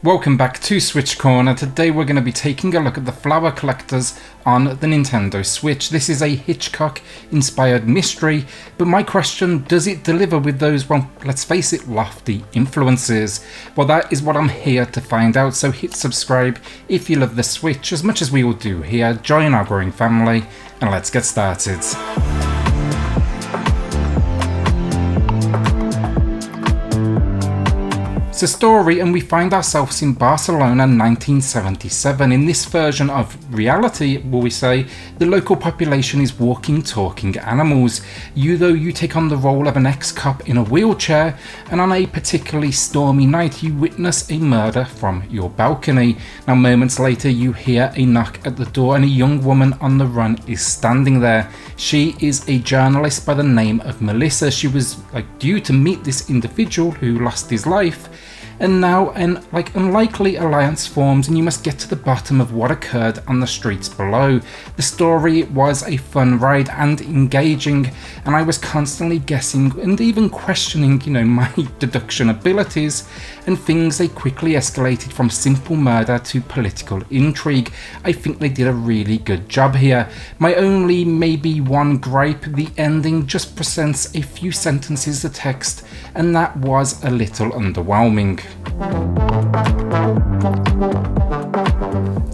Welcome back to SwitchCorner. Today we're going to be taking a look at the flower collectors on the Nintendo Switch. This is a Hitchcock-inspired mystery, but my question, does it deliver with those, well, let's face it, lofty influences? Well, that is what I'm here to find out, so hit subscribe if you love the Switch as much as we all do here. Join our growing family, and let's get started. It's a story, and we find ourselves in Barcelona 1977. In this version of reality, will we say, the local population is walking, talking animals. You take on the role of an ex-cop in a wheelchair, and on a particularly stormy night you witness a murder from your balcony. Now moments later you hear a knock at the door and a young woman on the run is standing there. She is a journalist by the name of Melissa. She was due to meet this individual who lost his life, and now an unlikely alliance forms, and you must get to the bottom of what occurred on the streets below. The story was a fun ride and engaging, and I was constantly guessing and even questioning, my deduction abilities, and things they quickly escalated from simple murder to political intrigue. I think they did a really good job here. My only maybe one gripe, the ending just presents a few sentences of text, and that was a little underwhelming.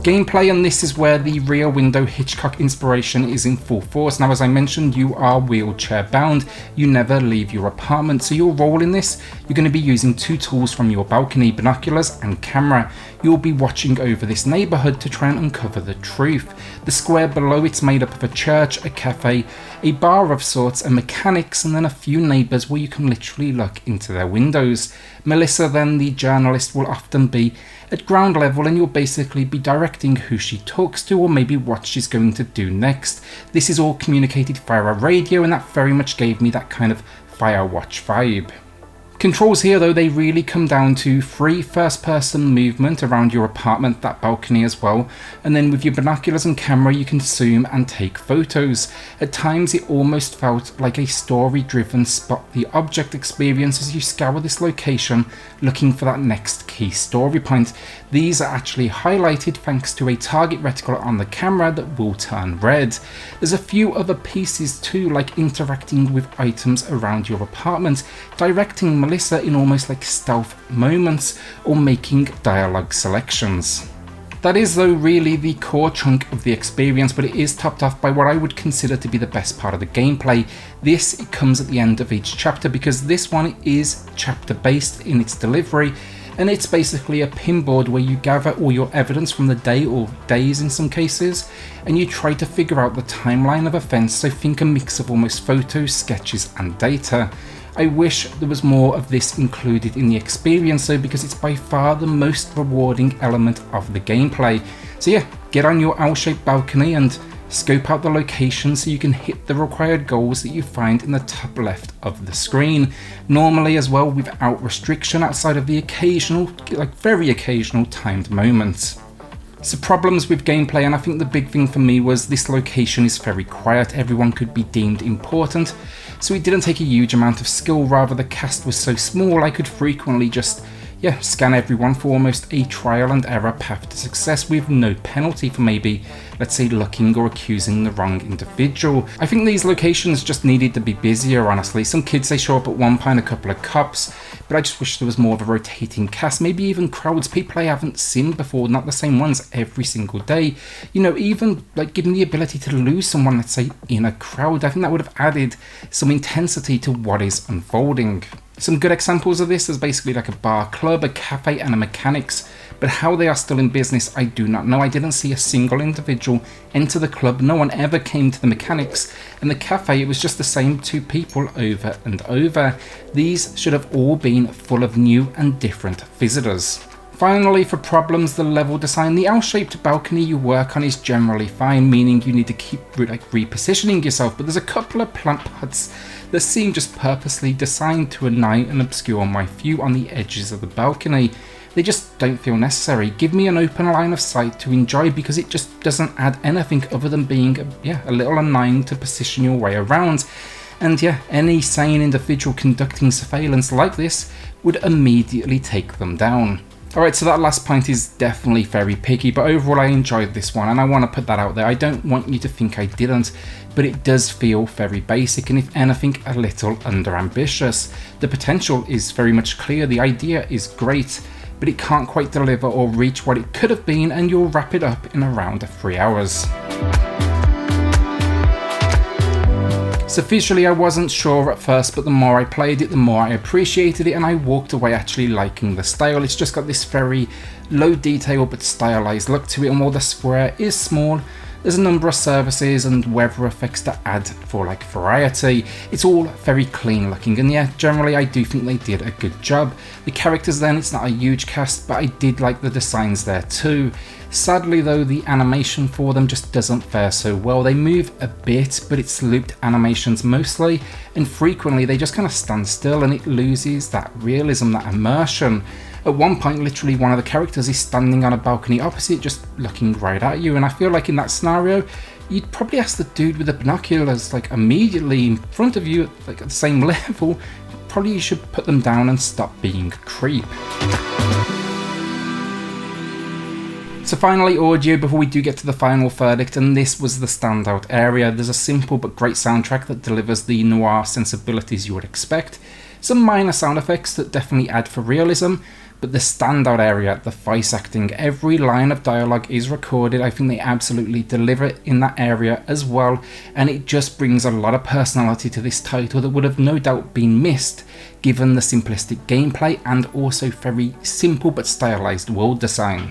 Gameplay, and this is where the Rear Window Hitchcock inspiration is in full force. Now, as I mentioned, you are wheelchair bound. You never leave your apartment, so your role in this, you're going to be using two tools from your balcony, binoculars and camera. You'll be watching over this neighbourhood to try and uncover the truth. The square below, it's made up of a church, a cafe, a bar of sorts, a mechanics, and then a few neighbours where you can literally look into their windows. Melissa, then, the journalist, will often be at ground level, and you'll basically be directing who she talks to or maybe what she's going to do next. This is all communicated via a radio, and that very much gave me that kind of Firewatch vibe. Controls here, though, they really come down to free first-person movement around your apartment, that balcony as well, and then with your binoculars and camera you can zoom and take photos. At times it almost felt like a story-driven spot the object experience as you scour this location looking for that next key story point. These are actually highlighted thanks to a target reticle on the camera that will turn red. There's a few other pieces too, like interacting with items around your apartment, directing Melissa in almost like stealth moments, or making dialogue selections. That is, though, really the core chunk of the experience, but it is topped off by what I would consider to be the best part of the gameplay. It comes at the end of each chapter, because this one is chapter based in its delivery, and it's basically a pinboard where you gather all your evidence from the day, or days in some cases, and you try to figure out the timeline of events, so think a mix of almost photos, sketches and data. I wish there was more of this included in the experience though, because it's by far the most rewarding element of the gameplay. So yeah, get on your L-shaped balcony and scope out the location so you can hit the required goals that you find in the top left of the screen. Normally as well, without restriction, outside of the occasional, very occasional timed moments. So problems with gameplay, and I think the big thing for me was this location is very quiet. Everyone could be deemed important, so it didn't take a huge amount of skill. Rather, the cast was so small I could frequently just scan everyone for almost a trial and error path to success with no penalty for maybe, let's say, looking or accusing the wrong individual. I think these locations just needed to be busier, honestly. Some kids, they show up at one point, a couple of cops, but I just wish there was more of a rotating cast, maybe even crowds, people I haven't seen before, not the same ones every single day. Even giving the ability to lose someone, let's say, in a crowd. I think that would have added some intensity to what is unfolding. Some good examples of this is basically like a bar club, a cafe and a mechanics, but how they are still in business I do not know. I didn't see a single individual enter the club, no one ever came to the mechanics, and the cafe, it was just the same two people over and over. These should have all been full of new and different visitors. Finally, for problems, the level design. The L-shaped balcony you work on is generally fine, meaning you need to keep repositioning yourself, but there's a couple of plant pots that seem just purposely designed to annoy and obscure my view on the edges of the balcony. They just don't feel necessary. Give me an open line of sight to enjoy, because it just doesn't add anything other than being a little annoying to position your way around. And any sane individual conducting surveillance like this would immediately take them down. Alright, so that last point is definitely very picky, but overall I enjoyed this one and I want to put that out there. I don't want you to think I didn't, but it does feel very basic and if anything a little under ambitious. The potential is very much clear, the idea is great, but it can't quite deliver or reach what it could have been, and you'll wrap it up in around 3 hours. So visually I wasn't sure at first, but the more I played it, the more I appreciated it, and I walked away actually liking the style. It's just got this very low detail but stylized look to it, and while the square is small, there's a number of surfaces and weather effects to add for like variety. It's all very clean looking, and yeah, generally I do think they did a good job. The characters then, it's not a huge cast, but I did like the designs there too. Sadly though, the animation for them just doesn't fare so well. They move a bit, but it's looped animations mostly, and frequently they just kind of stand still and it loses that realism, that immersion. At one point, literally one of the characters is standing on a balcony opposite, just looking right at you, and I feel like in that scenario, you'd probably ask the dude with the binoculars like immediately in front of you, like at the same level, probably you should put them down and stop being a creep. So finally, audio before we do get to the final verdict, and this was the standout area. There's a simple but great soundtrack that delivers the noir sensibilities you would expect. Some minor sound effects that definitely add for realism, but the standout area, the voice acting, every line of dialogue is recorded. I think they absolutely deliver it in that area as well, and it just brings a lot of personality to this title that would have no doubt been missed given the simplistic gameplay and also very simple but stylized world design.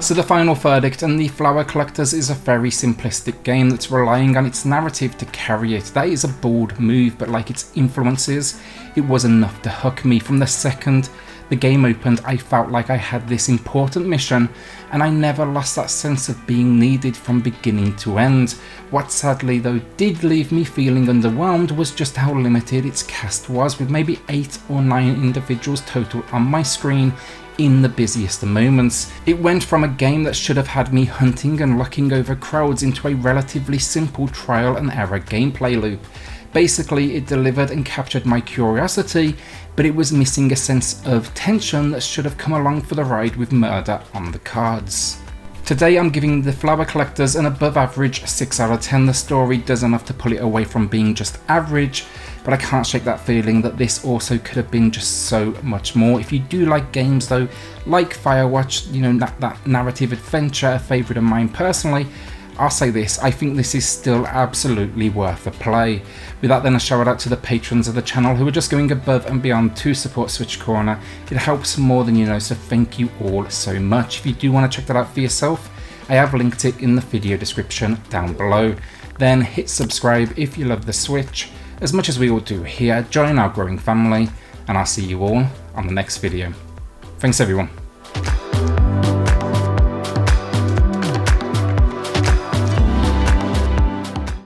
So the final verdict, and the Flower Collectors is a very simplistic game that's relying on its narrative to carry it. That is a bold move, but like its influences, it was enough to hook me. From the second the game opened, I felt like I had this important mission, and I never lost that sense of being needed from beginning to end. What sadly though did leave me feeling underwhelmed was just how limited its cast was, with maybe 8 or 9 individuals total on my screen in the busiest of moments. It went from a game that should have had me hunting and looking over crowds into a relatively simple trial and error gameplay loop. Basically, it delivered and captured my curiosity, but it was missing a sense of tension that should have come along for the ride with murder on the cards. Today I'm giving the Flower Collectors an above average 6 out of 10. The story does enough to pull it away from being just average, but I can't shake that feeling that this also could have been just so much more. If you do like games though, like Firewatch, you know, that narrative adventure, a favourite of mine personally, I'll say this, I think this is still absolutely worth a play. With that then, a shout out to the patrons of the channel who are just going above and beyond to support SwitchCorner. It helps more than you know, so thank you all so much. If you do want to check that out for yourself, I have linked it in the video description down below. Then hit subscribe if you love the Switch, as much as we all do here. Join our growing family, and I'll see you all on the next video. Thanks everyone.